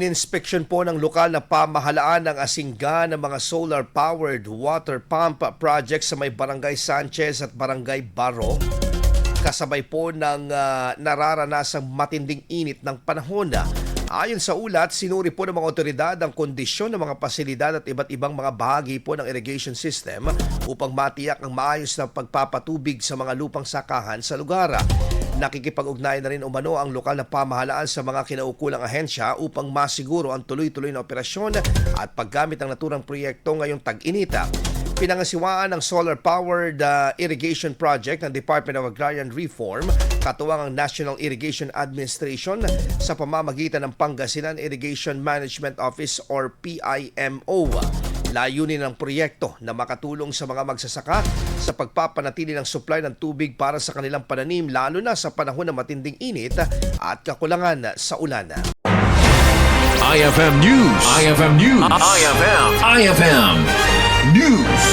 Inspeksyon po ng lokal na pamahalaan ng Asingan ng mga solar-powered water pump projects sa may Barangay Sanchez at Barangay Baro. Kasabay po ng nararanasang matinding init ng panahon. Ayon sa ulat, sinuri po ng mga otoridad ang kondisyon ng mga pasilidad at iba't ibang mga bahagi po ng irrigation system upang matiyak ang maayos na pagpapatubig sa mga lupang sakahan sa lugar. Nakikipag-ugnayan na rin umano ang lokal na pamahalaan sa mga kinaukulang ahensya upang masiguro ang tuloy-tuloy na operasyon at paggamit ng naturang proyekto ngayong Tag-Init. Pinangasiwaan ng solar-powered irrigation project ng Department of Agrarian Reform, katuwang ang National Irrigation Administration sa pamamagitan ng Pangasinan Irrigation Management Office or PIMO. Layunin ng proyekto na makatulong sa mga magsasaka sa pagpapanatili ng supply ng tubig para sa kanilang pananim lalo na sa panahon ng matinding init at kakulangan sa ulan. IFM News. IFM News. IFM News.